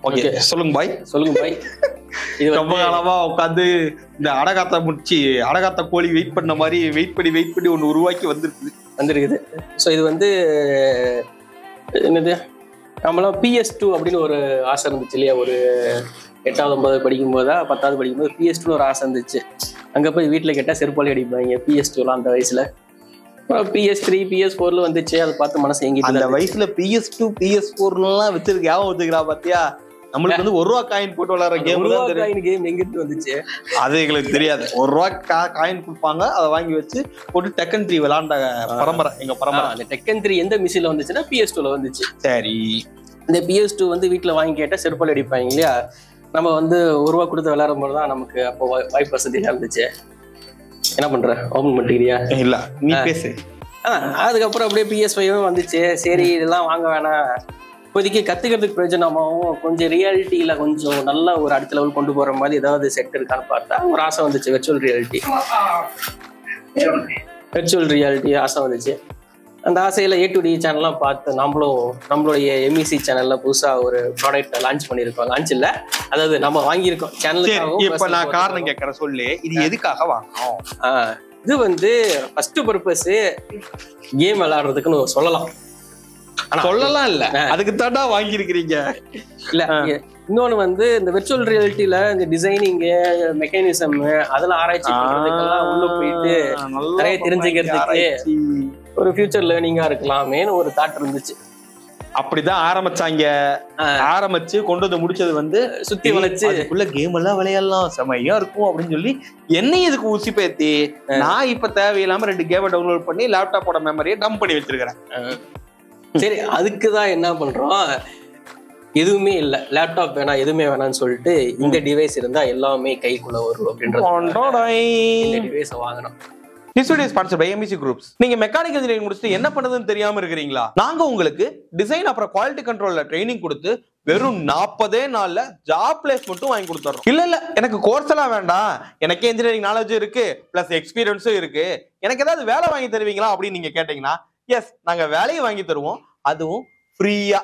Okay சொல்லுங்க பாய். சொல்லுங்க பாய். இது ரொம்ப காலமா உட்காந்து இந்த அடகாத்த கோழி வெயிட் பண்ண மாதிரி வெயிட் பண்ணி ஒன்று உருவாக்கி வந்திருக்குது. ஸோ இது வந்து என்னது, நம்மளாம் PS2 அப்படின்னு ஒரு ஆசை இருந்துச்சு இல்லையா? ஒரு 8வது 9வது படிக்கும்போதா 10வது படிக்கும்போது PS2 ஒரு ஆசை இருந்துச்சு. அங்கே போய் வீட்டில் கேட்டால் செருப்பாளி அடிப்பாங்க PS2லாம் அந்த வயசுல. PS3 PS4 வந்துச்சு. அதை பார்த்து மனசு எங்கிட்டு அந்த வயசுல PS2 PS4 வச்சிருக்க ஞாபகம் வச்சுக்கிறா பாத்தியா? நம்மளுக்கு வந்து ₹1 காயின் போட்டு விளையாடுற கேம் எங்கிட்டு வந்துச்சு அது எங்களுக்கு தெரியாது. ₹1 காயின் கொடுப்பாங்க, அதை வாங்கி வச்சு போட்டு டெக்கன் 3 விளையாண்ட பரம்பரை எங்க பரம்பரை. அந்த டெக்கன் 3 எந்த மிஷின்ல வந்துச்சுன்னா PS2ல வந்துச்சு. சரி, இந்த PS2 வந்து வீட்டுல வாங்கி கேட்டா செருப்பால் அடிப்பாங்க இல்லையா? நம்ம வந்து ₹1 கொடுத்து விளையாடும் போது தான் நமக்கு அப்போ வாய்ப்பு வசதியா இருந்துச்சு. என்ன பண்ற, ஓபன் பண்ணிக்கிறியா? இல்ல நீ பேசு. அதுக்கப்புறம் அப்படியே PS5 வந்துச்சு. சரி இதெல்லாம் வாங்க வேணாம், இப்போதைக்கு கத்துக்கிறதுக்கு பிரயோஜனமாகவும் கொஞ்சம் ரியாலிட்டியில கொஞ்சம் நல்ல ஒரு அடுத்த லெவல் கொண்டு போற மாதிரி ஏதாவது செட் இருக்கான்னு பார்த்தா ஒரு ஆசை வந்துச்சு. வெர்ச்சுவல் ரியாலிட்டி ஆசை வந்துச்சு. அந்த ஆசையில A2D சேனல்லாம் பார்த்து நம்மளுடைய MEC சேனல்ல புதுசா ஒரு ப்ராடக்ட் லான்ச் பண்ணிருக்கோம். லான்ச் இல்ல, அதாவது நம்ம வாங்கியிருக்கோம் சேனலுக்காக. இப்ப நான் காரணம் கேட்கறேன், சொல்லு இது எதுக்காக வாங்கணும்? இது வந்து ஃபர்ஸ்ட் பர்பஸ் கேம் விளையாடுறதுக்குன்னு சொல்லலாம். சொல்லலாம் இல்ல, அதுக்கு தாண்டா வாங்கி இருக்கிறீங்க. இல்ல இன்னொன்னு வந்து இந்த வெர்ச்சுவல் ரியாலிட்டியில இந்த டிசைனிங் மெக்கானிசம் அதெல்லாம் ஆராய்ச்சி பண்றதுக்கெல்லாம் உள்ள போயிட்டு நிறைய தெரிஞ்சுக்கிறதுக்கு ஒரு ஃபியூச்சர் லேர்னிங்கா இருக்கலாமேன்னு ஒரு தாட் இருந்துச்சு. அப்படிதான் ஆரம்பிச்சு கொண்டு வந்து முடிச்சது வந்து சுத்தி வளைச்சு அதுக்குள்ள கேம் எல்லாம் விளையாடலாம் செமையா இருக்கும் அப்படின்னு சொல்லி என்னையும் இதுக்கு ஊசி பேத்தி நான் இப்ப தேவையில்லாம 2 கேமை டவுன்லோட் பண்ணி லேப்டாப்போட மெமரியை டம்ப் பண்ணி வச்சிருக்கிறேன். சரி, அதுக்குதான் என்ன பண்றோம், எதுவுமே இல்ல லேப்டாப் வேணாம் எதுவுமே வேணாம்னு சொல்லிட்டு இந்த டிவைஸ் இருந்தா எல்லாமே கைக்குள்ள வரும் அப்படின்றது இந்த டிவைஸை வாங்கணும். This video is sponsored by MEC Groups. நீங்க மெக்கானிக்கல் இன்ஜினியரிங் முடிச்சுட்டு என்ன பண்ணதுன்னு தெரியாம இருக்கிறீங்களா? நாங்க உங்களுக்கு டிசைன் அப்புறம் குவாலிட்டி கண்ட்ரோல்ல ட்ரைனிங் கொடுத்து வெறும் 40 நாள்ல ஜாப் பிளேஸ்மெண்ட்டும் வாங்கி கொடுத்துறோம். இல்ல எனக்கு கோர்ஸ் எல்லாம் வேண்டாம், எனக்கு இன்ஜினியரிங் நாலேஜும் இருக்கு பிளஸ் எக்ஸ்பீரியன்ஸும் இருக்கு, எனக்கு ஏதாவது வேலை வாங்கி தருவீங்களா அப்படின்னு நீங்க கேட்டீங்கன்னா எஸ், நாங்க வேலையை வாங்கி தருவோம், அதுவும் ஃப்ரீயா.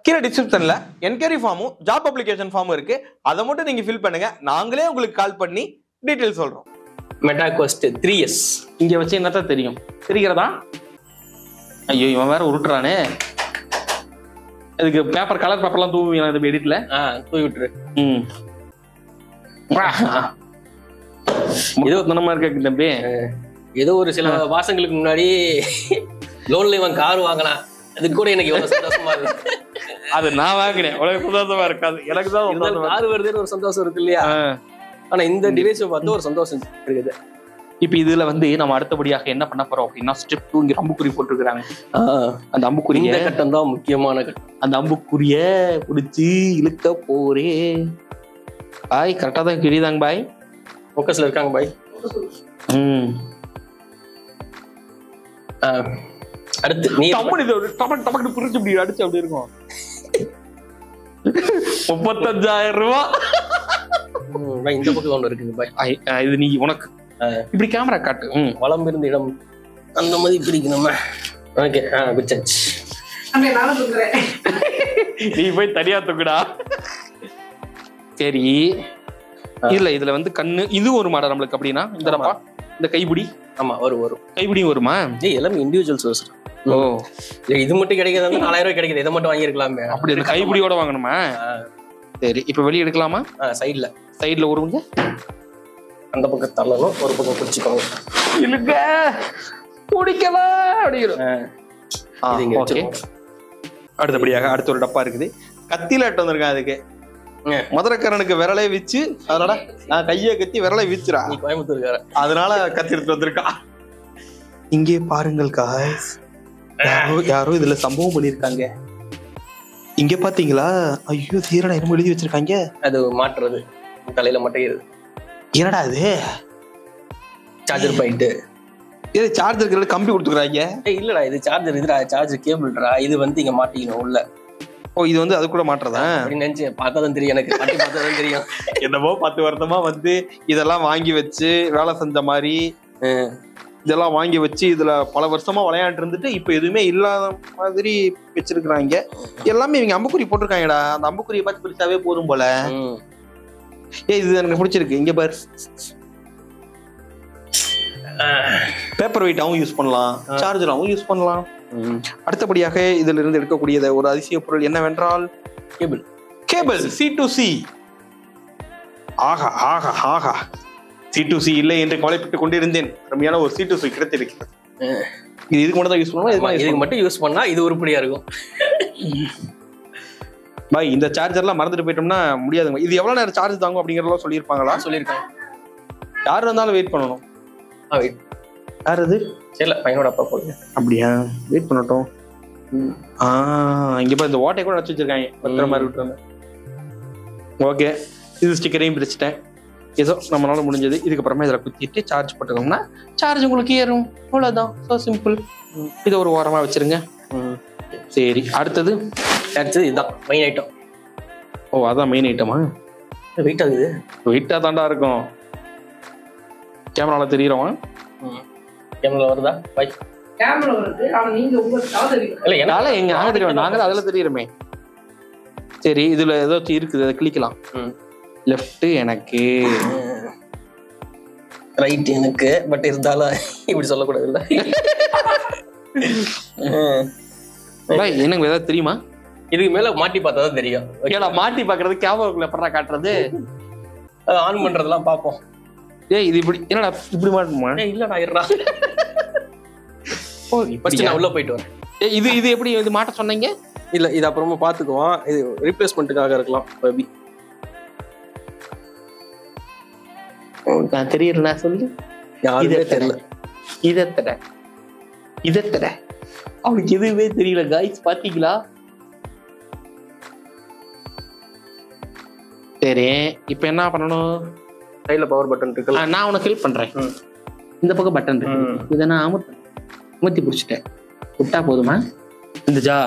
கீழே டிஸ்கிரிப்ஷன்ல என்கொயரி ஃபார்மும் ஜாப் அப்ளிகேஷன் ஃபார்மும் இருக்கு, அதை மட்டும் நீங்க ஃபில் பண்ணுங்க, நாங்களே உங்களுக்கு கால் பண்ணி டீடைல் சொல்றோம். மெட்டாக்வெஸ்ட் 3S இங்க வச்சு என்னதான் தெரியும் தெரிகிறதா? ஐயோ இவன் வேற உருட்டுறானே. இதுக்கு பேப்பர் கலர் பேப்பர்லாம் தூவுவீங்களா இந்த எடிட்ல? தூவி விட்டுரு. ஏதோ தனமா இருக்க தம்பி. ஏதோ ஒரு சில மாசங்களுக்கு முன்னாடி லோன்ல இவன் கார் வாங்கினான், அது கூட எனக்கு எவ்வளவு சந்தோஷமா இருக்கு. அது நான் வாங்கினேன், உனக்கு சந்தோஷமா இருக்காது, எனக்கு தான் கார் வருதுன்னு ஒரு சந்தோஷம் இருக்கு இல்லையா? ஆனா இந்த டிவைஸ் பார்த்து ஒரு சந்தோஷம் இருக்குது. இப்ப இதுல வந்து நம்ம அடுத்தபடியாக என்ன பண்ண போறோம் அப்படின்னா ஸ்டெப் 2 இங்க அம்புக்குறி போட்டுருக்காங்க. அந்த அம்புக்குறி இந்த கட்டம் தான் முக்கியமான கட்டம். அந்த அம்புக்குரிய பிடிச்சி இழுக்க போறே. பாய் கரெக்டா தான் கிழிதாங்க பாய், ஃபோக்கஸ்ல இருக்காங்க பாய். அடுத்து நீ டமக்கு புரிச்சு இப்படி அடிச்சு அப்படி இருக்கும். 35,000 ரூபாய் இந்த பக்கம் ஒன்று இருக்குங்க பாய். இது நீ உனக்கு இப்படி கேமரா காட்டு. வளம் இருந்த இடம் அந்த மாதிரி பிடிக்கணும். ஓகே பிடிச்சாச்சு. நீ போய் தனியா தூக்குடா. சரி, இதுல வந்து கண்ணு இது ஒரு மாடல் நம்மளுக்கு அப்படின்னா இந்த கைப்பிடி. ஆமா வரும் கைப்பிடியும் வருமா? எல்லாமே இண்டிவிஜுவல் சோர்ஸ். ஓ இது மட்டும் கிடைக்கிறது 4000 ரூபாய் கிடைக்குது, இதை மட்டும் வாங்கிருக்கலாமே. அப்படி இந்த கைப்பிடியோட வாங்கணுமா? சரி, இப்ப வெளியே எடுக்கலாமா? சைட்ல ஒருவங்க அந்த பக்கம் தள்ளணும், ஒரு பக்கம் பிடிச்சிக்கோங்க. இல்லங்க பிடிக்கல அப்படிங்கிறோம். அடுத்தபடியாக அடுத்த ஒரு டப்பா இருக்குது, கத்தியில எட்டு வந்திருக்கேன். அதுக்கு மதுரக்காரனுக்கு விரலை வச்சு அதனால நான் கையை கத்தி விரலை வீச்சுறா. நீ கோயம்புத்தூர்கார, அதனால கத்தி எடுத்து வந்திருக்கா. இங்கே பாருங்கள் காய்ஸ், யாரோ இதுல சம்பவம் பண்ணிருக்காங்க. இங்க பாத்தீங்களா? ஐயோ சீரடா என்னமோ எழுதி வச்சிருக்காங்க. அது மாட்டுறது தலையில மாட்டேங்குது. என்னடா அது? Charger point. இது சார்ஜர் கம்பி கொடுத்துக்கிறாங்க. இல்லடா இது சார்ஜர், இதுடா சார்ஜர் கேபிள்டா. இது வந்து இங்க மாட்டிக்கணும் உள்ள. ஓ இது வந்து அது கூட மாட்டுறதா அப்படின்னு நினைச்சு பார்த்தாதான் தெரியும், எனக்கு பார்த்தாதான் தெரியும். என்னமோ 10 வருஷமா வந்து இதெல்லாம் வாங்கி வச்சு வேலை செஞ்ச மாதிரி இதெல்லாம் வாங்கி வச்சு இதுல பல வருஷமா விளையாண்டு இருந்துட்டு இப்ப எதுவுமே இல்லாத மாதிரி வச்சிருக்கிறாங்க. எல்லாமே இவங்க அம்புக்குறி போட்டிருக்காங்கடா. அந்த அம்புக்குறியை பார்த்து பிடிச்சாவே போதும் போல. இது எனக்கு பிடிச்சிருக்கு. இங்க பாரு, பேப்பர் வெயிட்டாவும் யூஸ் பண்ணலாம், சார்ஜராவும் யூஸ் பண்ணலாம். அடுத்தபடியாக இதுல இருந்து எடுக்கக்கூடியது ஒரு அதிசய பொருள் என்னவென்றால் கேபிள் C2C. ஆகா ஆகா ஆகா, C2C இல்லை என்று கவலைப்பட்டுக் கொண்டிருந்தேன். அருமையான ஒரு C2C கிடைத்திருக்கிறது. இது இதுக்கு மட்டும் தான் யூஸ் பண்ணுவோம். இதுக்கு மட்டும் யூஸ் பண்ணா இது உருப்படியா இருக்கும். பாய், இந்த சார்ஜர்லாம் மறந்துட்டு போயிட்டோம்னா முடியாதுங்க. இது எவ்வளவு நேரம் சார்ஜ் தாங்கும் அப்படிங்கறதெல்லாம் சொல்லியிருப்பாங்களா? சொல்லியிருக்காங்க. யார் வந்தாலும் வெயிட் பண்ணணும். யார் அது? இல்ல, பையனோட அப்பா போடுங்க. அப்படியா? வெயிட் பண்ணட்டும். இங்க பாரு, இந்த ஓட்டை கூட வச்சு வச்சிருக்காங்க. பத்திரமா இருக்கட்டும். ஓகே, இது ஸ்டிக்கரையும் பிரிச்சுட்டேன். ஏதோ நம்மளால முடிஞ்சது. இதுக்கப்புறமா இதில் குத்திட்டு சார்ஜ் போட்டுக்கோம்னா சார்ஜ் உங்களுக்கு ஏறும். அவ்வளோதான். So simple. இதை ஒரு ஓரமாக வச்சிருங்க. சரி, அடுத்தது இதுதான் மெயின் ஐட்டம். ஓ, அதான் மெயின் ஐட்டமா? வெயிட் ஆகுது. வெயிட்டாக தாண்டா இருக்கும். கேமரால தெரியுறோம். கேமரா வருதா? பை கேமரா வருது. ஆனா நீங்க உங்க இல்ல என்னால எங்க நாங்க தெரியும். நாங்க அதுல தெரியுறோமே. சரி, இதுல ஏதாச்சும் இருக்குது, அதை கிளிக்கலாம். லெஃப்ட் எனக்கு, ரைட் எனக்கு. பட் இருந்தாலும் இப்படி சொல்லக்கூடாது இல்ல. எனக்கு ஏதாவது தெரியுமா? இதுக்கு மேல மாட்டி பார்த்தா தான் தெரியும். ஓகேடா, மாட்டி பாக்குறது கேமராக்குள்ள எப்படா காட்டுறது? ஆன் பண்றதெல்லாம் பாப்போம். இது இப்படி என்னடா இப்படி மாட்டுமா? இல்லடா, இருடா. ஓ, ஃபர்ஸ்ட் நான் உள்ள போயிட்டு வரேன். இது இது எப்படி இது மாட்ட சொன்னீங்க? இல்ல, இது அப்புறமா பாத்துக்குவோம். இது ரீப்ளேஸ்மெண்ட்டுக்காக இருக்கலாம். மேபி நான் தெரியல. சொல்லு. யாருமே தெரியல. இதத்தட அவனுக்கு எதுவுமே தெரியல. காய்ஸ் பாத்தீங்களா? சரி, இப்ப என்ன பண்ணணும்? சைடுல பவர் பட்டன் இருக்கு. நான் உனக்கு ஹெல்ப் பண்றேன். இந்த பக்கம் பட்டன் இருக்கு. இதை நான் அமுத்தி பிடிச்சிட்டேன். விட்டா போதுமா? இருந்துச்சா?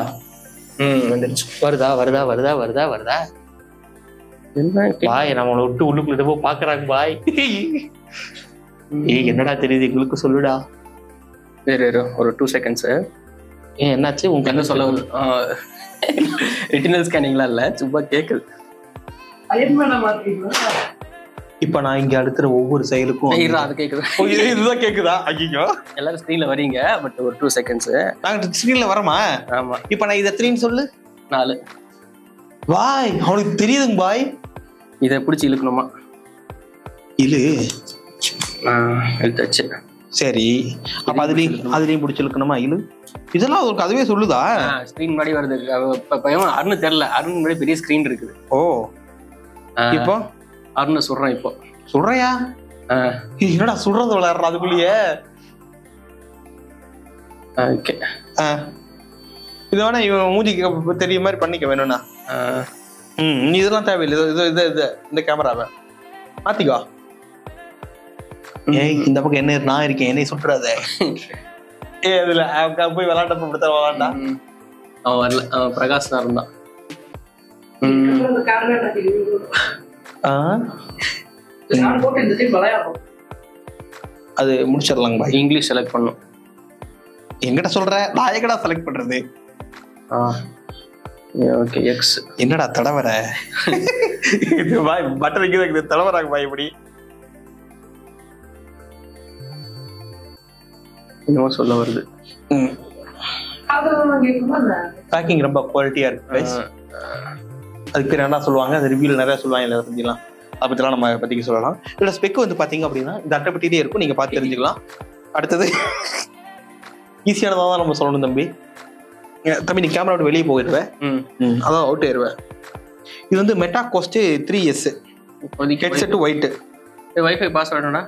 வந்துருச்சு. வருதா வருதா வருதா வருதா வருதா? பாய், நம்மளை விட்டு உள்ளுக்குள்ள பாக்குறாங்க பாய். ஏய், என்னடா தெரியுது எங்களுக்கு? சொல்லுடா. ஒரு 2 செகண்ட்ஸ். என்னாச்சு? உங்க என்ன சொல்ல? ரெட்டினல் ஸ்கேனிங்லாம் இல்ல, சும்மா கேக்குது. இப்ப நான் இங்க அடுக்கிற ஒவ்வொரு செயலுக்கும் அது கேக்குது. இதுதான் கேக்குதா? ஐயோ, எல்லாரும் ஸ்கிரீன்ல வரீங்க. பட் ஒரு 2 செகண்ட்ஸ். நாங்க ஸ்கிரீன்ல வரமா? ஆமா. இப்ப நான் இதை 3 சொல்லு. 4. பாய், அவனுக்கு தெரியுதுங்க பாய். இதை பிடிச்சி இழுக்கணுமா? இழு. இழுத்தாச்சு. சரி, அப்ப அதுலயும் பிடிச்சி இழுக்கணுமா? இழு. இதெல்லாம் அவருக்கு அதுவே சொல்லுதா? ஸ்கிரீன் முன்னாடி வருது. அருண் தெரியல. அருண் முன்னாடி பெரிய ஸ்கிரீன் இருக்குது. ஓ, இப்போ அருணை சுடுறேன். இப்போ சுடுறையா? என்னடா சுடுறது விளையாடுற அதுக்குள்ளேயே? ஓகே, இது வேணா இவன் மூஞ்சிக்கு தெரிய மாதிரி பண்ணிக்க வேணும்னா. இதெல்லாம் தேவையில்லை. இது இந்த கேமராவை மாத்திக்கோ. ஏய், இந்த பக்கம் என்ன நான் இருக்கேன், என்னை சுட்டுறாத. அதுல போய் விளையாண்டப்ப கொடுத்தா விளையாண்டா. அவன் வரல. அவன் பிரகாஷ் தான் இருந்தான். அது முடிச்சிடலாங்க பாய். இங்கிலீஷ் செலக்ட் பண்ணும். எங்கிட்ட சொல்ற? நான் எங்கடா செலக்ட் பண்றது? Okay, X. என்னடா தடவர? இது பாய் பட்டன் இங்க தடவராங்க பாய். இப்படி என்னவோ சொல்ல வருது. பேக்கிங் ரொம்ப குவாலிட்டியா இருக்கு. அதுக்கு பேர் என்ன சொல்லுவாங்க? அது ரிவ்யூல நிறைய சொல்லுவாங்க. இல்லை செஞ்சுக்கலாம். அதை பற்றிலாம் நம்ம பற்றிக்க சொல்லலாம். இதோட ஸ்பெக் வந்து பார்த்தீங்க அப்படின்னா இந்த அட்டைப்பட்டியிலே இருக்கும். நீங்கள் பார்த்து தெரிஞ்சுக்கலாம். அடுத்தது ஈஸியானதாக தான் நம்ம சொல்லணும். தம்பி, நீ கேமரா விட்டு வெளியே போயிடுவேன். அதான் அவுட் ஆயிடுவேன். இது வந்து Meta quest 3S headset white. Wifi பாஸ்வேர்டுனா?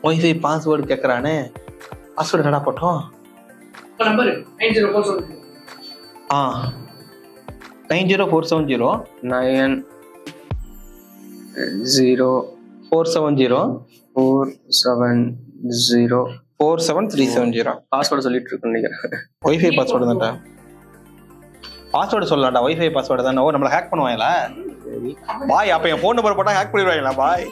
வைஃபை பாஸ்வேர்டு கேட்குறானே. பாஸ்வேர்டு என்னடா போட்டோம்? 90470 47370 பாஸ்வேர்டு சொல்லிட்டு இருக்கு நினைக்கிறேன். வைஃபை பாஸ்வேர்டு தான்டா. பாஸ்வேர்டு சொல்லலாம்டா. வைஃபை பாஸ்வேர்டு தானே. ஓ, நம்மள ஹேக் பண்ணுவாங்களா? பாய், அப்ப என் ஃபோன் நம்பர் போட்டா ஹேக் பண்ணிடுவாங்களா பாய்?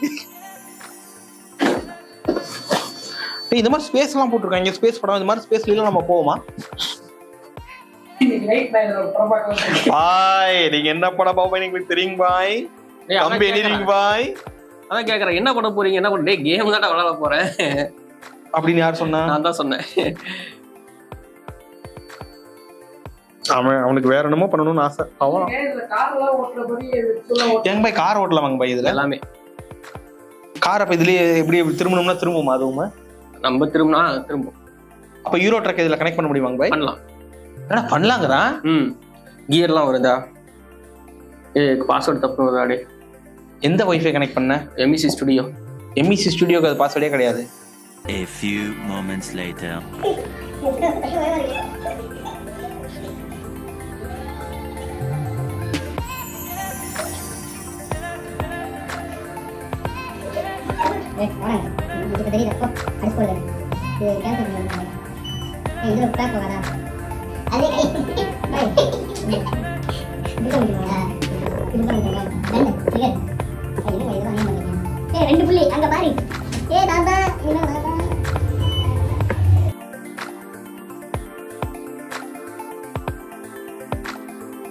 இந்த மாதிரி ஸ்பேஸ் எல்லாம் போட்டிருக்காங்க, ஸ்பேஸ் படம் இந்த மாதிரி ஸ்பேஸ்ல எல்லாம் நம்ம போவோமா? இன்னைக்கு நைட் நான் இதோட படம் பார்க்கலாம். பாய் நீங்க என்ன படம் பாப்பா எனக்கு தெரியுங்க பாய். கம்பி எனிதிங் பாய். அதான் கேக்குறேன் என்ன பண்ண போறீங்க, என்ன பண்ண? டேய் கேம் தான் விளையாட போறேன் அப்படின்னு யார் சொன்னா? நான் தான் சொன்னேன். அவனுக்கு வேற என்னமோ பண்ணணும்னு ஆசை. அவன் இதுல கார்லாம் ஓட்டுறபடி எங்க பாய் கார் ஓட்டலாமாங்க பாய் இதுல? எல்லாமே கார் அப்ப இதுலயே எப்படி திரும்பணும்னா திரும்புமா? அதுவுமா நம்ம திரும்பினா திரும்பும். அப்ப யூரோ ட்ரக் இதுல கனெக்ட் பண்ண முடியுமாங்க பாய்? பண்ணலாம். என்ன பண்ணலாங்கடா? கியர்லாம் வருதா? பாஸ்வேர்டு தப்பு வருதாடே. எந்த வைஃபை கனெக்ட் பண்ண? MEC studio. எம்இசி ஸ்டுடியோக்கு அது பாஸ்வேர்டே கிடையாது. A few moments later. ரெண்டு புள்ளி அங்க பாரு.